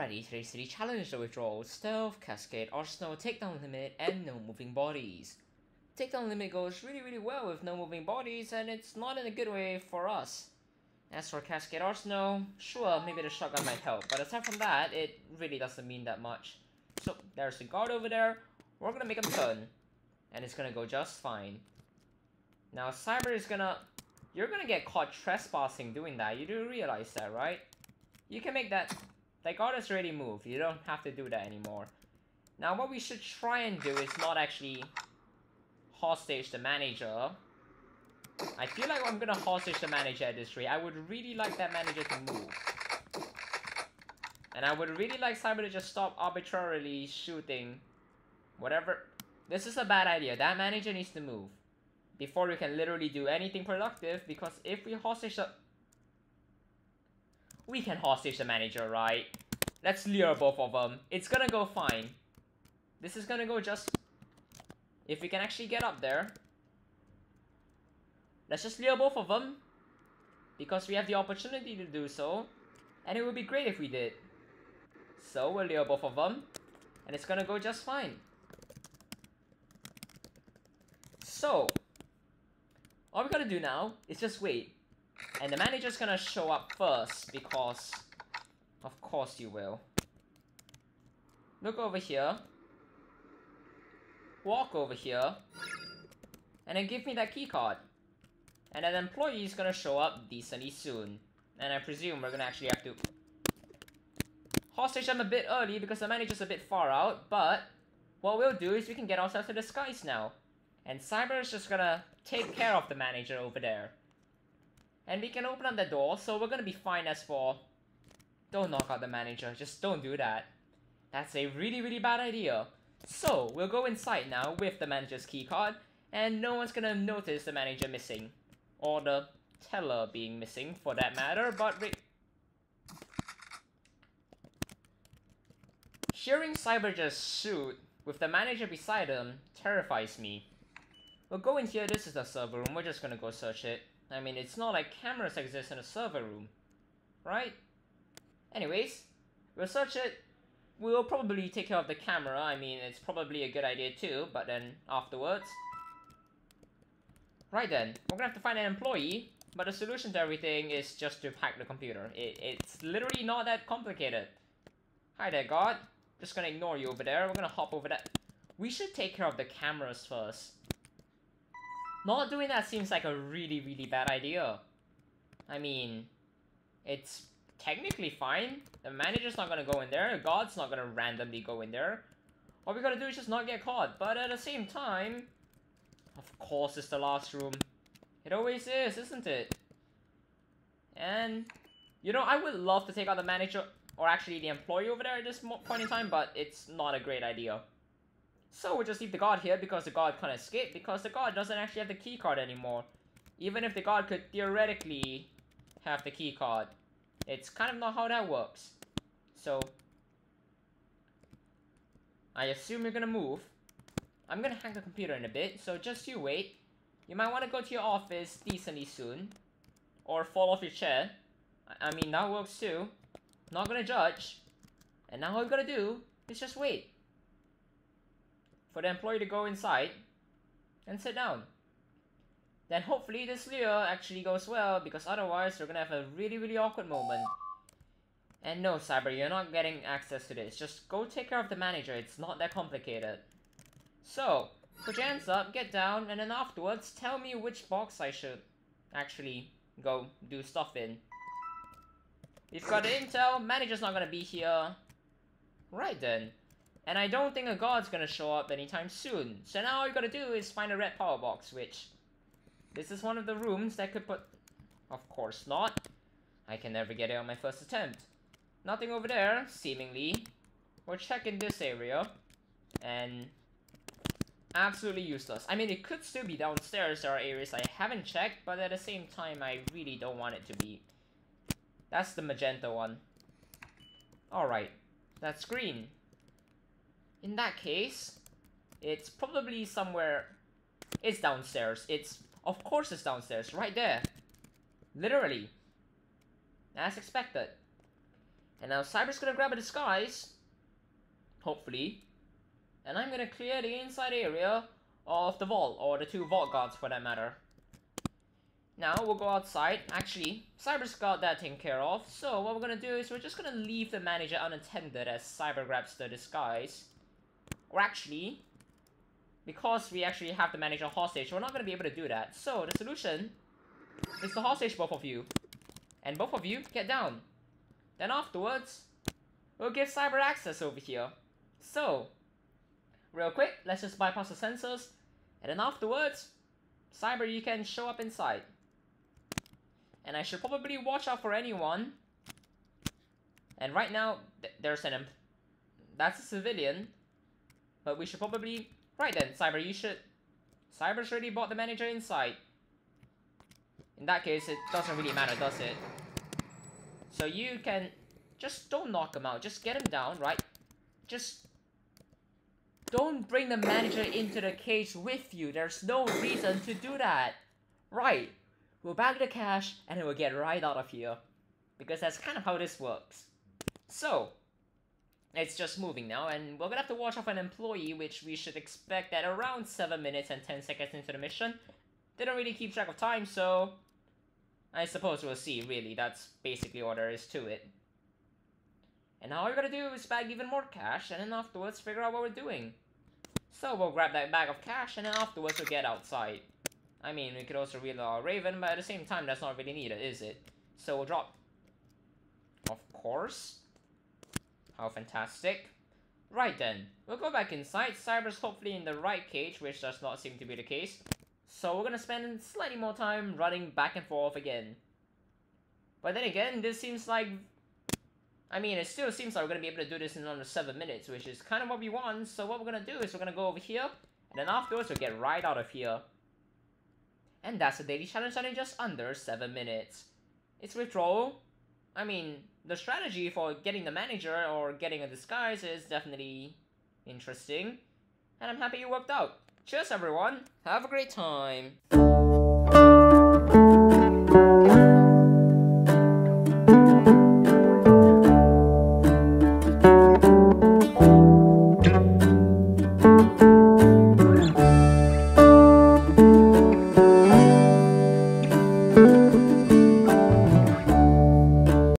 Alrighty, today's city challenge: the Withdrawal, Stealth, Cascade Arsenal, Takedown Limit, and no moving bodies. Takedown Limit goes really well with no moving bodies, and it's not in a good way for us. As for Cascade Arsenal, sure, maybe the shotgun might help, but aside from that, it really doesn't mean that much. So, there's the guard over there, we're gonna make him turn, and it's gonna go just fine. Now, Cyber is gonna... You're gonna get caught trespassing doing that, you do realize that, right? You can make that... That guard has already moved, you don't have to do that anymore. Now, what we should try and do is not actually hostage the manager. I feel like I'm gonna hostage the manager at this rate. I would really like that manager to move. And I would really like Cyber to just stop arbitrarily shooting whatever. This is a bad idea. That manager needs to move before we can literally do anything productive, because if we hostage the... We can hostage the manager, right? Let's lure both of them. It's gonna go fine. This is gonna go just... If we can actually get up there. Let's just lure both of them, because we have the opportunity to do so. And it would be great if we did. So we'll lure both of them, and it's gonna go just fine. So, all we gotta do now is just wait. And the manager's gonna show up first, because of course you will. Look over here. Walk over here. And then give me that keycard. And an employee is gonna show up decently soon. And I presume we're gonna actually have to hostage them a bit early because the manager's a bit far out. But what we'll do is we can get ourselves to the skies now. And Cyber is just gonna take care of the manager over there. And we can open up the door, so we're gonna be fine as for... Don't knock out the manager, just don't do that. That's a really bad idea. So, we'll go inside now with the manager's keycard, and no one's gonna notice the manager missing. Or the teller being missing, for that matter, but... Hearing Cyber just shoot, with the manager beside him, terrifies me. We'll go in here, this is the server room, we're just gonna go search it. I mean, it's not like cameras exist in a server room, right? Anyways, we'll search it. We'll probably take care of the camera. I mean, it's probably a good idea too, but then afterwards. Right then, we're gonna have to find an employee, but the solution to everything is just to hack the computer. It's literally not that complicated. Hi there, guard. Just gonna ignore you over there. We're gonna hop over that. We should take care of the cameras first. Not doing that seems like a really bad idea. I mean, it's technically fine. The manager's not gonna go in there. The guard's not gonna randomly go in there. All we gotta do is just not get caught. But at the same time, of course it's the last room. It always is, isn't it? And, you know, I would love to take out the manager, or actually the employee over there at this point in time, but it's not a great idea. So we'll just leave the guard here because the guard can't escape, because the guard doesn't actually have the key card anymore. Even if the guard could theoretically have the key card, it's kind of not how that works. So I assume you're gonna move. I'm gonna hack the computer in a bit, so just you wait. You might want to go to your office decently soon, or fall off your chair. I mean, that works too. Not gonna judge. And now all you gotta do is just wait for the employee to go inside and sit down. Then hopefully this lure actually goes well, because otherwise we're gonna have a really awkward moment. And no, Cyber, you're not getting access to this. Just go take care of the manager. It's not that complicated. So, put your hands up, get down, and then afterwards tell me which box I should actually go do stuff in. We've got the intel, manager's not gonna be here. Right then. And I don't think a guard's gonna show up anytime soon. So now all you gotta do is find a red power box, which... This is one of the rooms that could put... Of course not. I can never get it on my first attempt. Nothing over there, seemingly. We're checking this area. And... Absolutely useless. I mean, it could still be downstairs. There are areas I haven't checked, but at the same time, I really don't want it to be. That's the magenta one. Alright. That's green. In that case, it's probably somewhere... It's downstairs. Of course it's downstairs, right there. Literally. As expected. And now Cyber's gonna grab a disguise, hopefully, and I'm gonna clear the inside area of the vault, or the 2 vault guards for that matter. Now we'll go outside. Actually, Cyber's got that taken care of, so what we're gonna do is we're just gonna leave the manager unattended as Cyber grabs the disguise. Or actually, because we actually have the manager hostage, we're not gonna be able to do that. So the solution is to hostage both of you. And both of you get down. Then afterwards, we'll give Cyber access over here. So, real quick, let's just bypass the sensors. And then afterwards, Cyber, you can show up inside. And I should probably watch out for anyone. And right now, there's an that's a civilian. But we should probably... Right then, Cyber, you should... Cyber's already brought the manager inside. In that case, it doesn't really matter, does it? So you can... Just don't knock him out. Just get him down, right? Just... Don't bring the manager into the cage with you. There's no reason to do that. Right. We'll bag the cash, and then we'll get right out of here. Because that's kind of how this works. So... It's just moving now, and we're gonna have to watch out for an employee, which we should expect at around 7 minutes and 10 seconds into the mission. They don't really keep track of time, so... I suppose we'll see, really. That's basically all there is to it. And now all we're gonna do is bag even more cash, and then afterwards figure out what we're doing. So we'll grab that bag of cash, and then afterwards we'll get outside. I mean, we could also reel our Raven, but at the same time, that's not really needed, is it? So we'll drop... Of course. How fantastic. Right then, we'll go back inside. Cyber's hopefully in the right cage, which does not seem to be the case. So we're gonna spend slightly more time running back and forth again. But then again, this seems like... I mean, it still seems like we're gonna be able to do this in under 7 minutes, which is kind of what we want. So what we're gonna do is we're gonna go over here, and then afterwards we'll get right out of here. And that's the daily challenge done in just under 7 minutes. It's Withdrawal. I mean, the strategy for getting the manager or getting a disguise is definitely interesting. And I'm happy it worked out. Cheers everyone, have a great time.